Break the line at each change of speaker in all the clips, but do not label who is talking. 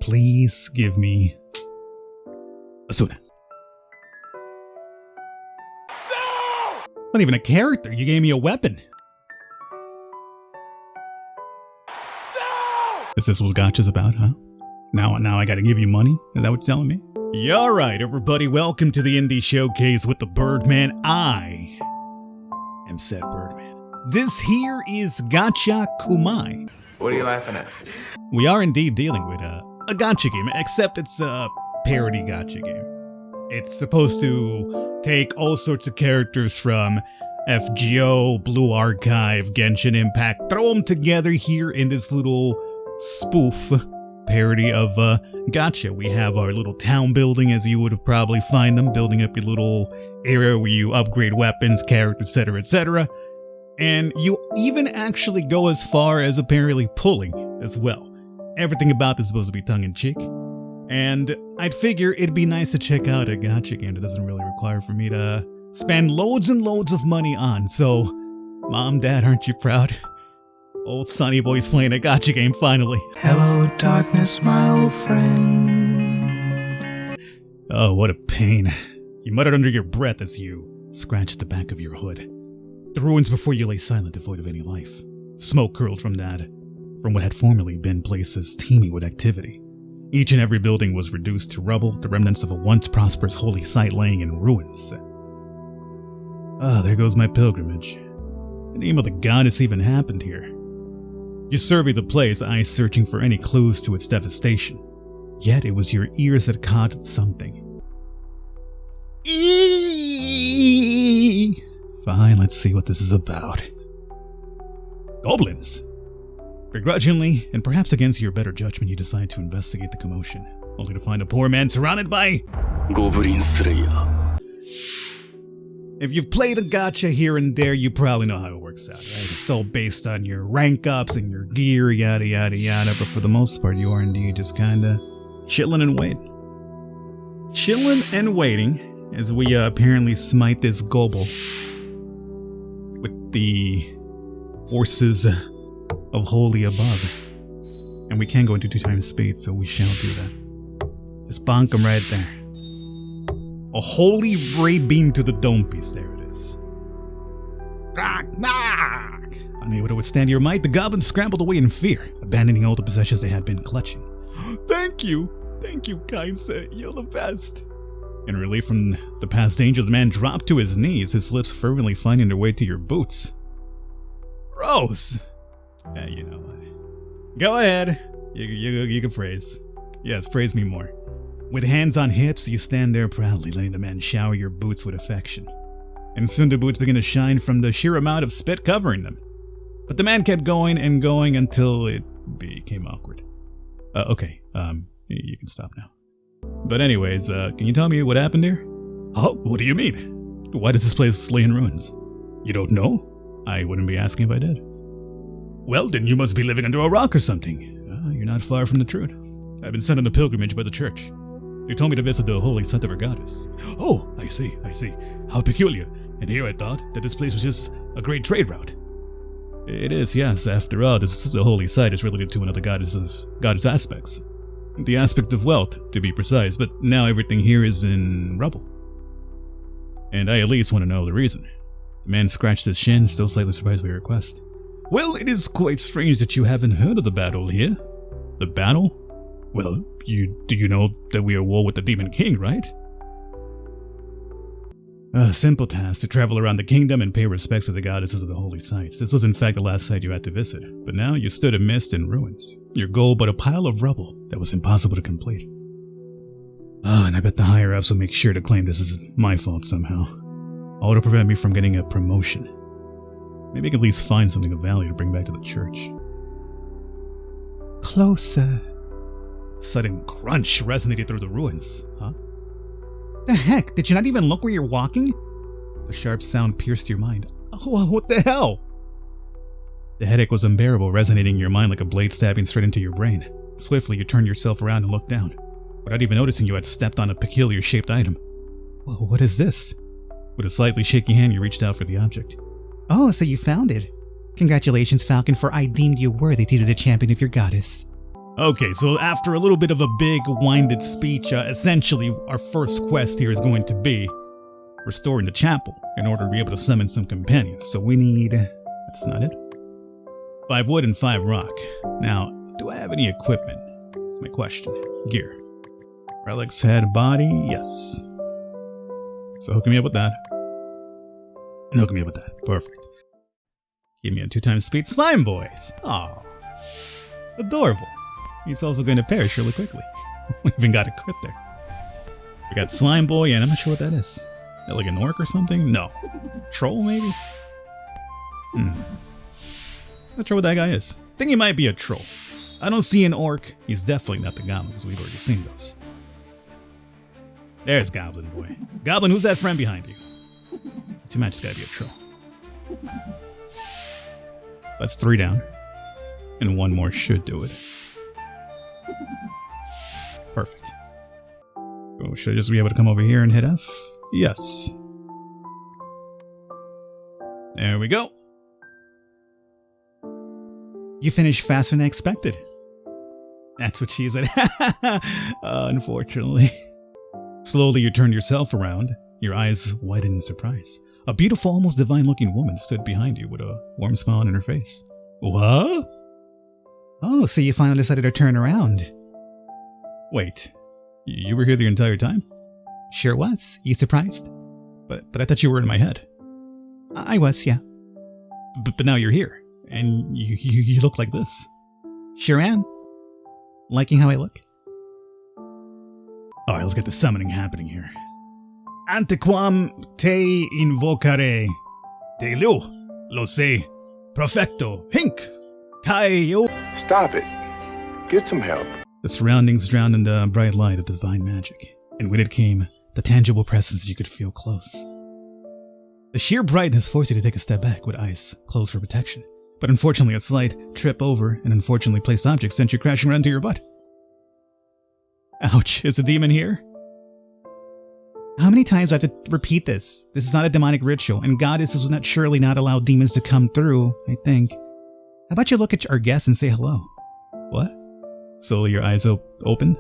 Please give me a soda. No! Not even a character. You gave me a weapon. No! Is this what Gacha's about, huh? Now I gotta give you money? Is that what you're telling me? Yeah, alright, everybody. Welcome to the Indie Showcase with the Birdman. I am said Birdman. This here is Gacha Kumai.
What are you laughing at?
We are indeed dealing with a gacha game, except it's a parody gacha game. It's supposed to take all sorts of characters from FGO, Blue Archive, Genshin Impact, throw them together here in this little spoof parody of gacha. We have our little town building, as you would have probably find them, building up your little area where you upgrade weapons, characters, etc., etc. And you even actually go as far as apparently pulling as well. Everything about this is supposed to be tongue-in-cheek. And I'd figure it'd be nice to check out a gacha game that doesn't really require for me to spend loads and loads of money on. So, Mom, Dad, aren't you proud? Old Sonny Boy's playing a gacha game finally.
Hello, darkness, my old friend.
Oh, what a pain. You muttered under your breath as you scratched the back of your hood. The ruins before you lay silent, devoid of any life. Smoke curled from what had formerly been places teeming with activity. Each and every building was reduced to rubble, the remnants of a once prosperous holy site laying in ruins. There goes my pilgrimage. The name of the goddess even happened here. You surveyed the place, eyes searching for any clues to its devastation. Yet it was your ears that caught something. Fine, let's see what this is about. Goblins! Begrudgingly, and perhaps against your better judgment, you decide to investigate the commotion, only to find a poor man surrounded by Goblin Slayer. If you've played a gacha here and there, you probably know how it works out, right? It's all based on your rank ups and your gear, yada yada yada, but for the most part, you are indeed just kinda chilling and waiting. Chilling and waiting as we apparently smite this gobble with the forces of holy above. And we can go into 2 times speed, so we shall do that. Just bonk him right there. A holy ray beam to the dome piece, there it is. Unable to withstand your might, the goblins scrambled away in fear, abandoning all the possessions they had been clutching. Thank you, kind sir, you're the best. In relief from the past danger, the man dropped to his knees, his lips fervently finding their way to your boots. Gross! Yeah, you know what. Go ahead. You can praise. Yes, praise me more. With hands on hips, you stand there proudly, letting the man shower your boots with affection. And soon the boots begin to shine from the sheer amount of spit covering them. But the man kept going and going until it became awkward. Okay, you can stop now. But anyways, can you tell me what happened here? Oh, what do you mean? Why does this place lay in ruins? You don't know? I wouldn't be asking if I did. Well, then you must be living under a rock or something. You're not far from the truth. I've been sent on a pilgrimage by the church. They told me to visit the holy site of our goddess. Oh, I see. How peculiar. And here I thought that this place was just a great trade route. It is, yes. After all, the holy site is related to one of the goddess aspects. The aspect of wealth, to be precise, but now everything here is in rubble. And I at least want to know the reason. The man scratched his shin, still slightly surprised by your request. Well, it is quite strange that you haven't heard of the battle here. The battle? Well, do you know that we are at war with the Demon King, right? A simple task to travel around the kingdom and pay respects to the goddesses of the holy sites. This was in fact the last site you had to visit, but now you stood amidst in ruins. Your goal but a pile of rubble that was impossible to complete. And I bet the higher-ups will make sure to claim this is my fault somehow. All to prevent me from getting a promotion. Maybe I can at least find something of value to bring back to the church. Closer. A sudden crunch resonated through the ruins. Huh? The heck? Did you not even look where you're walking? The sharp sound pierced your mind. Oh, what the hell? The headache was unbearable, resonating in your mind like a blade stabbing straight into your brain. Swiftly, you turned yourself around and looked down. Without even noticing, you had stepped on a peculiar shaped item. Whoa, what is this? With a slightly shaky hand, you reached out for the object. Oh, so you found it. Congratulations, Falcon, for I deemed you worthy to be the champion of your goddess. Okay, so after a little bit of a big, winded speech, essentially our first quest here is going to be restoring the chapel in order to be able to summon some companions. So we need... That's not it. 5 wood and 5 rock. Now, do I have any equipment? That's my question. Gear. Relics, head, body, yes. So hook me up with that. And hook me up with that. Perfect. Give me a 2 times speed. Slime boys! Aw. Adorable. He's also going to perish really quickly. We even got a crit there. We got Slime Boy, and I'm not sure what that is. Is that like an orc or something? No. Troll, maybe? Not sure what that guy is. I think he might be a troll. I don't see an orc. He's definitely not the goblin, because we've already seen those. There's Goblin Boy. Goblin, who's that friend behind you? Too much, it's gotta be a troll. That's 3 down. And 1 more should do it. Perfect. Oh, should I just be able to come over here and hit F? Yes. There we go. You finished faster than I expected. That's what she said. Unfortunately. Slowly you turned yourself around, your eyes widened in surprise. A beautiful, almost divine-looking woman stood behind you with a warm smile on her face. What? Oh, so you finally decided to turn around. Wait, you were here the entire time? Sure was. You surprised? But I thought you were in my head. I was, yeah. But now you're here, and you look like this. Sure am. Liking how I look? Alright, let's get the summoning happening here. Antequam te invocare. Te lo sé. Profecto. Hink. Kaio.
Stop it. Get some help.
The surroundings drowned in the bright light of the divine magic, and when it came, the tangible presence you could feel close. The sheer brightness forced you to take a step back with eyes closed for protection, but unfortunately a slight trip over and unfortunately placed object sent you crashing right into your butt. Ouch, is the demon here? How many times do I have to repeat this? This is not a demonic ritual, and goddesses would not surely not allow demons to come through, I think. How about you look at our guest and say hello? What? Slowly your eyes open,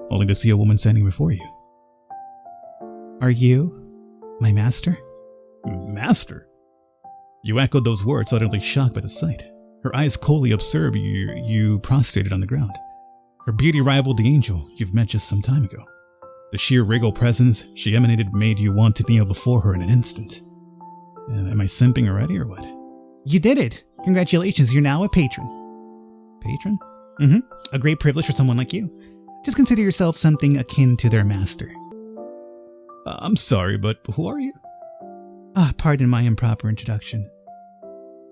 only to see a woman standing before you. Are you my master? Master? You echoed those words, utterly shocked by the sight. Her eyes coldly observed you prostrated on the ground. Her beauty rivaled the angel you've met just some time ago. The sheer regal presence she emanated made you want to kneel before her in an instant. Am I simping already or what? You did it! Congratulations, you're now a patron. Patron? Mm-hmm. A great privilege for someone like you. Just consider yourself something akin to their master. I'm sorry, but who are you? Pardon my improper introduction.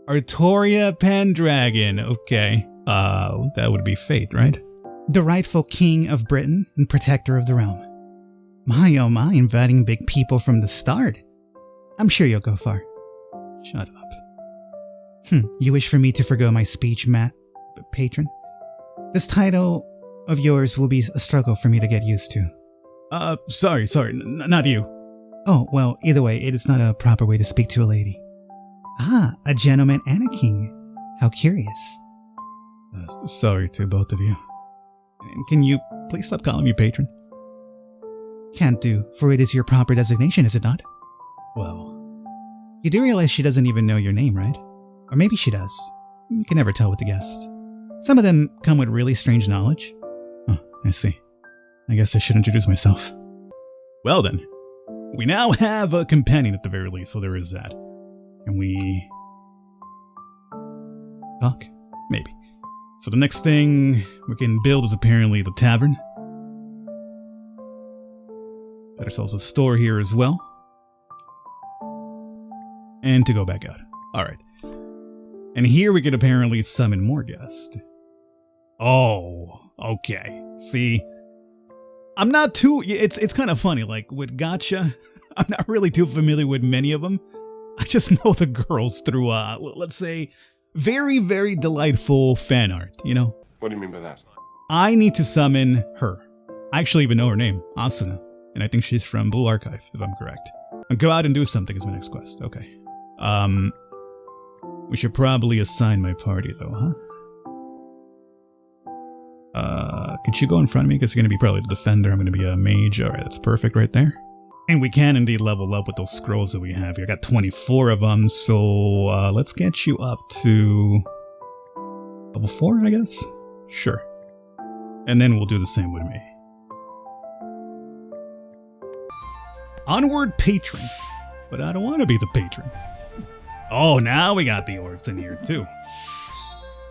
Artoria Pendragon, okay. That would be fate, right? The rightful king of Britain and protector of the realm. My oh my, inviting big people from the start. I'm sure you'll go far. Shut up. You wish for me to forgo my speech, patron? This title of yours will be a struggle for me to get used to. Sorry, not you. Oh, well, either way, it is not a proper way to speak to a lady. A gentleman and a king. How curious. Sorry to both of you. And can you please stop calling me patron? Can't do, for it is your proper designation, is it not? Well, you do realize she doesn't even know your name, right? Or maybe she does. You can never tell with the guests. Some of them come with really strange knowledge. Oh, I see. I guess I should introduce myself. Well then, we now have a companion at the very least, so there is that. Can we talk? Maybe. So the next thing we can build is apparently the tavern. Got ourselves a store here as well. And to go back out. Alright. And here we can apparently summon more guests. Oh, okay. See, I'm not too... It's kind of funny, like with Gacha, I'm not really too familiar with many of them. I just know the girls through, let's say, very, very delightful fan art, you know?
What do you mean by that?
I need to summon her. I actually even know her name, Asuna. And I think she's from Blue Archive, if I'm correct. And go out and do something is my next quest. Okay. We should probably assign my party, though, huh? Could you go in front of me? Because you're going to be probably the defender. I'm going to be a mage. All right, that's perfect right there. And we can indeed level up with those scrolls that we have here. I got 24 of them, so let's get you up to level 4, I guess? Sure. And then we'll do the same with me. Onward Patron. But I don't want to be the patron. Oh, now we got the orcs in here, too.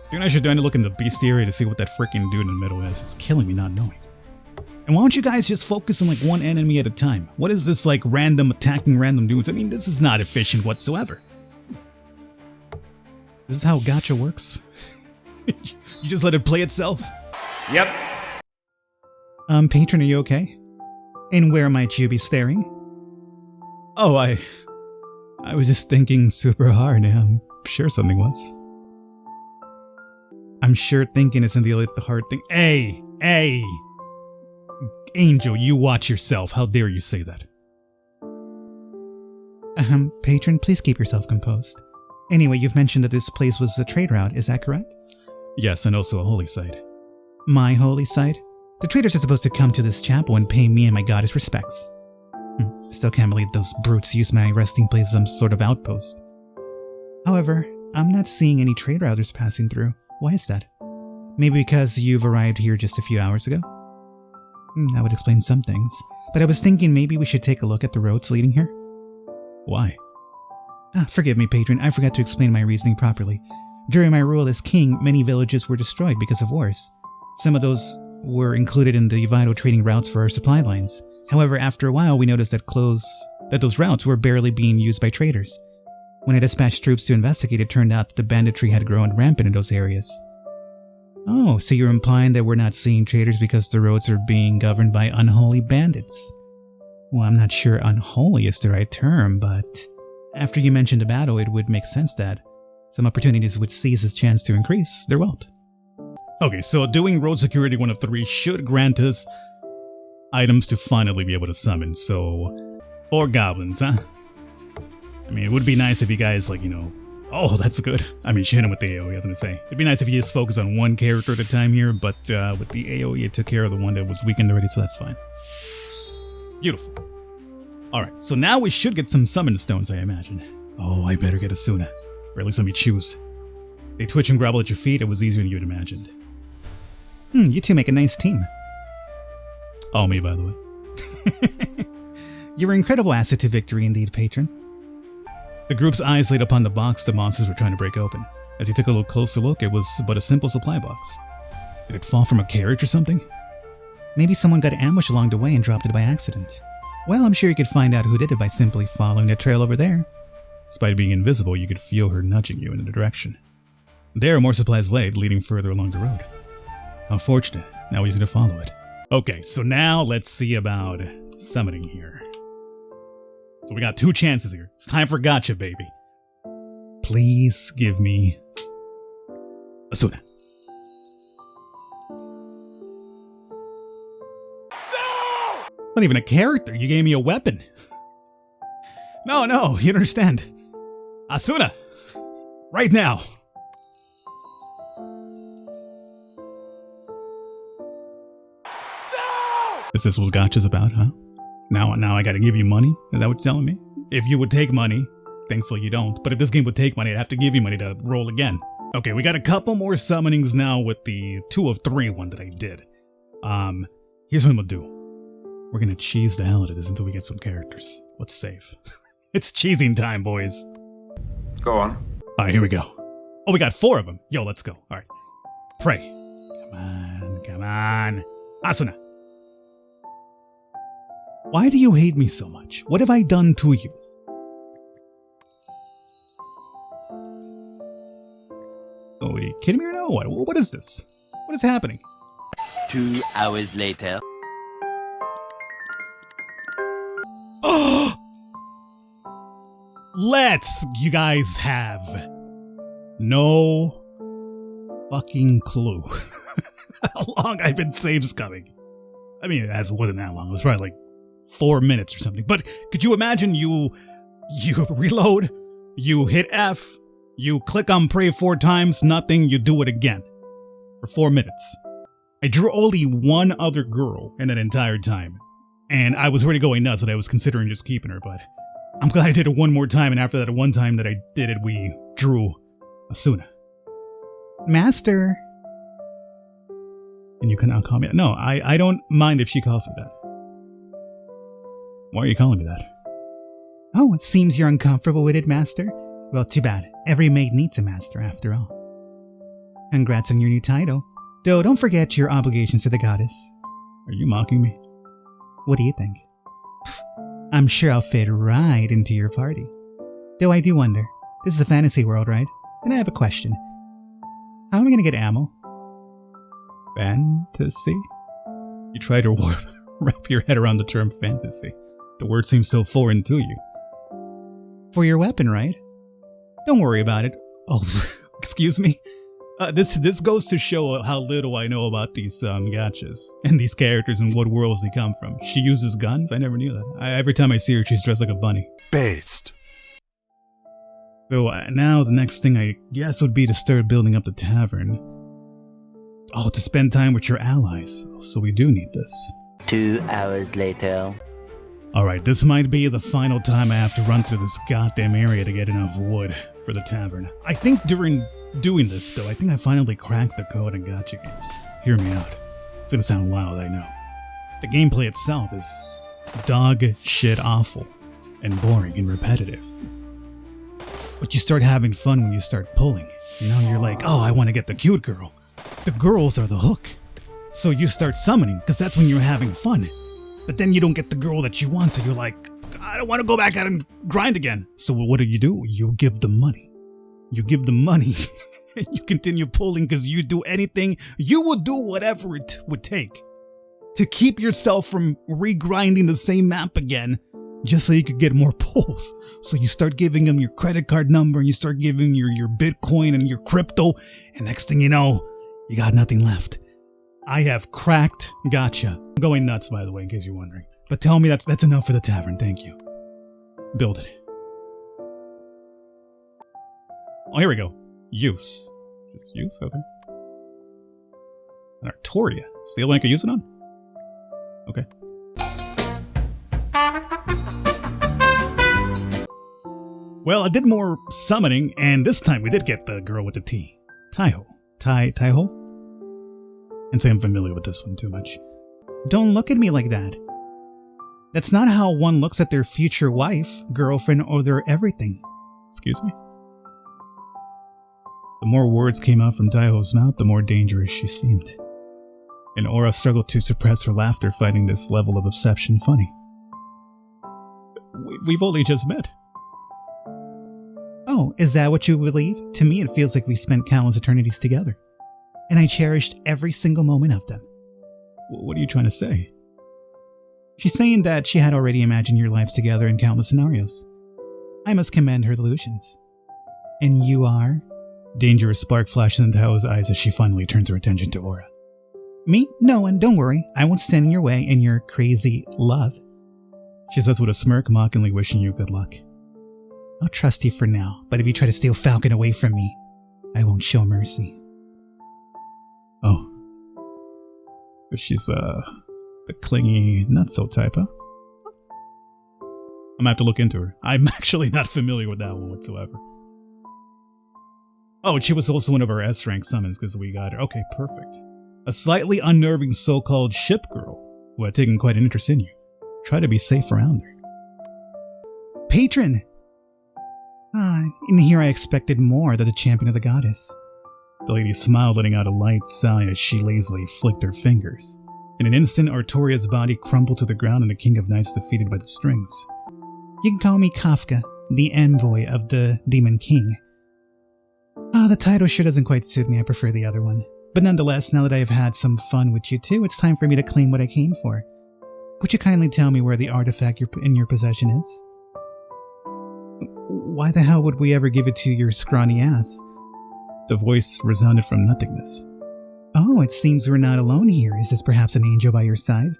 Think I should look in the bestiary to see what that freaking dude in the middle is. It's killing me not knowing. And why don't you guys just focus on like one enemy at a time? What is this like random attacking random dudes? I mean, this is not efficient whatsoever. This is how gacha works. You just let it play itself?
Yep.
Patron, are you okay? And where might you be staring? Oh, I was just thinking super hard. I'm sure something was. I'm sure thinking isn't the hard thing. Hey! Angel, you watch yourself. How dare you say that? Patron, please keep yourself composed. Anyway, you've mentioned that this place was a trade route, is that correct? Yes, and also a holy site. My holy site? The traders are supposed to come to this chapel and pay me and my goddess respects. Still can't believe those brutes use my resting place as some sort of outpost. However, I'm not seeing any trade routers passing through. Why is that? Maybe because you've arrived here just a few hours ago? That would explain some things, but I was thinking maybe we should take a look at the roads leading here. Why? Forgive me, Patron, I forgot to explain my reasoning properly. During my rule as king, many villages were destroyed because of wars. Some of those were included in the vital trading routes for our supply lines. However, after a while, we noticed that those routes were barely being used by traders. When I dispatched troops to investigate, it turned out that the banditry had grown rampant in those areas. Oh, so you're implying that we're not seeing traders because the roads are being governed by unholy bandits? Well, I'm not sure unholy is the right term, but after you mentioned the battle, it would make sense that some opportunities would seize this chance to increase their wealth. Okay, so doing road security 1 of 3 should grant us items to finally be able to summon, so 4 goblins, huh? I mean, it would be nice if you guys, oh, that's good. I mean, she hit him with the AoE, I was gonna say. It'd be nice if you just focus on one character at a time here, but with the AoE, it took care of the one that was weakened already, so that's fine. Beautiful. Alright, so now we should get some summon stones, I imagine. Oh, I better get Asuna. Or at least let me choose. They twitch and grovel at your feet, it was easier than you'd imagined. You two make a nice team. Oh, me, by the way. You're an incredible asset to victory indeed, Patron. The group's eyes laid upon the box the monsters were trying to break open. As he took a little closer look, it was but a simple supply box. Did it fall from a carriage or something? Maybe someone got ambushed along the way and dropped it by accident. Well, I'm sure you could find out who did it by simply following the trail over there. Despite being invisible, you could feel her nudging you in the direction. There are more supplies laid, leading further along the road. How fortunate. Now easy to follow it. Okay, so now let's see about summoning here. So we got 2 chances here. It's time for gacha, baby. Please give me Asuna. No! Not even a character. You gave me a weapon. No, you don't understand. Asuna! Right now! No! Is this what gacha's about, huh? Now I gotta give you money? Is that what you're telling me? If you would take money, thankfully you don't, but if this game would take money, I'd have to give you money to roll again. Okay, we got a couple more summonings now with the 2 of 3 one that I did. Here's what I'm gonna do. We're gonna cheese the hell out of this until we get some characters. Let's save. It's cheesing time, boys.
Go on.
Alright, here we go. Oh, we got 4 of them. Yo, let's go. Alright. Pray. Come on. Asuna. Why do you hate me so much? What have I done to you? Oh, are you kidding me or no? What is this? What is happening?
2 hours later.
Oh! You guys have no fucking clue how long I've been saves coming. I mean, it wasn't that long. It was probably like 4 minutes or something. But could you imagine you reload, you hit F, you click on pray 4 times, nothing, you do it again for 4 minutes. I drew only one other girl in that entire time. And I was already going nuts that I was considering just keeping her, but I'm glad I did it one more time, and after that one time that I did it, we drew Asuna. Master! And you can now call me that. No, I don't mind if she calls me that. Why are you calling me that? Oh, it seems you're uncomfortable with it, Master. Well, too bad. Every maid needs a master, after all. Congrats on your new title. Though, don't forget your obligations to the goddess. Are you mocking me? What do you think? I'm sure I'll fit right into your party. Though I do wonder, this is a fantasy world, right? Then I have a question. How am I gonna get ammo? Fantasy? You try to wrap your head around the term fantasy. The word seems so foreign to you. For your weapon, right? Don't worry about it. Oh, excuse me? This goes to show how little I know about these gachas and these characters and what worlds they come from. She uses guns? I never knew that. Every time I see her, she's dressed like a bunny.
Based.
So now the next thing I guess would be to start building up the tavern. Oh, to spend time with your allies. So we do need this.
2 hours later.
Alright, this might be the final time I have to run through this goddamn area to get enough wood for the tavern. I think during doing this, though, I think I finally cracked the code in gacha games. Hear me out. It's gonna sound wild, I know. The gameplay itself is dog shit awful and boring and repetitive. But you start having fun when you start pulling. You know, you're like, oh, I want to get the cute girl. The girls are the hook. So you start summoning, because that's when you're having fun. But then you don't get the girl that you want, so you're like, I don't want to go back out and grind again. So what do? You give them money. You give them money, and you continue pulling because you do anything. You will do whatever it would take to keep yourself from regrinding the same map again, just so you could get more pulls. So you start giving them your credit card number, and you start giving your Bitcoin and your crypto, and next thing you know, you got nothing left. I have cracked gacha. I'm going nuts, by the way, in case you're wondering. But tell me that's enough for the tavern, thank you. Build it. Oh, here we go. Use. Just use, okay. And Artoria. Still I can use it on? Okay. Well, I did more summoning, and this time we did get the girl with the T. Taiho. Taiho? And say I'm familiar with this one too much. Don't look at me like that. That's not how one looks at their future wife, girlfriend, or their everything. Excuse me? The more words came out from Taiho's mouth, the more dangerous she seemed. And Aura struggled to suppress her laughter, finding this level of obsession funny. We've only just met. Oh, is that what you believe? To me, it feels like we spent countless eternities together. And I cherished every single moment of them. What are you trying to say? She's saying that she had already imagined your lives together in countless scenarios. I must commend her illusions. And you are? Dangerous spark flashes into Tao's eyes as she finally turns her attention to Aura. Me? No one, don't worry. I won't stand in your way in your crazy love. She says with a smirk, mockingly wishing you good luck. I'll trust you for now, but if you try to steal Falcon away from me, I won't show mercy. Oh. But she's, the clingy, not-so type, huh? I'm gonna have to look into her. I'm actually not familiar with that one whatsoever. Oh, and she was also one of our S-rank summons because we got her. Okay, perfect. A slightly unnerving so-called ship girl who had taken quite an interest in you. Try to be safe around her. Patron! In here I expected more than the champion of the goddess. The lady smiled, letting out a light sigh as she lazily flicked her fingers. In an instant, Artoria's body crumbled to the ground and the King of Knights defeated by the strings. You can call me Kafka, the envoy of the Demon King. The title sure doesn't quite suit me. I prefer the other one. But nonetheless, now that I have had some fun with you too, it's time for me to claim what I came for. Would you kindly tell me where the artifact in your possession is? Why the hell would we ever give it to your scrawny ass? The voice resounded from nothingness. Oh, it seems we're not alone here. Is this perhaps an angel by your side?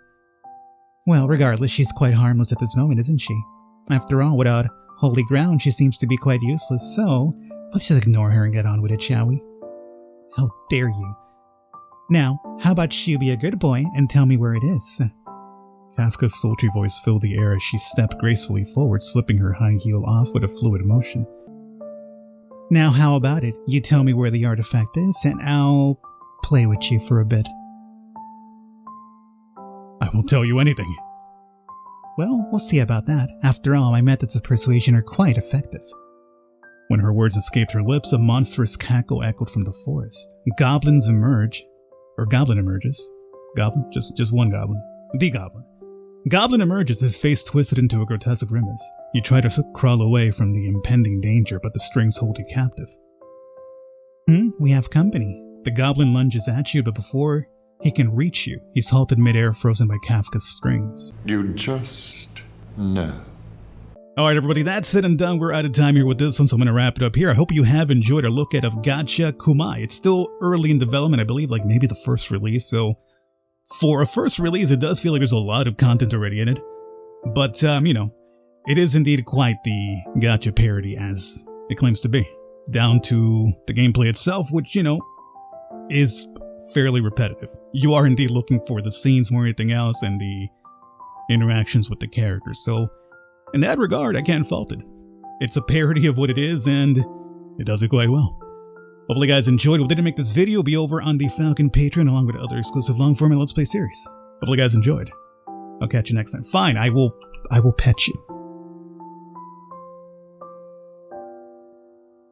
Well, regardless, she's quite harmless at this moment, isn't she? After all, without holy ground, she seems to be quite useless, so let's just ignore her and get on with it, shall we? How dare you? Now, how about you be a good boy and tell me where it is? Kafka's sultry voice filled the air as she stepped gracefully forward, slipping her high heel off with a fluid motion. Now how about it? You tell me where the artifact is and I'll play with you for a bit.
I won't tell you anything.
Well, we'll see about that. After all, my methods of persuasion are quite effective.
When her words escaped her lips, a monstrous cackle echoed from the forest. Goblin emerges. Goblin? Just one goblin. The goblin. Goblin emerges, his face twisted into a grotesque grimace. You try to crawl away from the impending danger, but the strings hold you captive.
We have company.
The goblin lunges at you, but before he can reach you, he's halted midair, frozen by Kafka's strings.
You just know.
Alright everybody, that's it and done. We're out of time here with this one, so I'm going to wrap it up here. I hope you have enjoyed our look at of Gacha Kumai. It's still early in development, I believe, like maybe the first release, so for a first release, it does feel like there's a lot of content already in it. But, it is indeed quite the gacha parody as it claims to be. Down to the gameplay itself, which, is fairly repetitive. You are indeed looking for the scenes more than anything else and the interactions with the characters. So, in that regard, I can't fault it. It's a parody of what it is, and it does it quite well. Hopefully you guys enjoyed. What didn't make this video will be over on the Falcon Patron along with other exclusive long-form and Let's Play series. Hopefully you guys enjoyed. I'll catch you next time. Fine, I will pet you.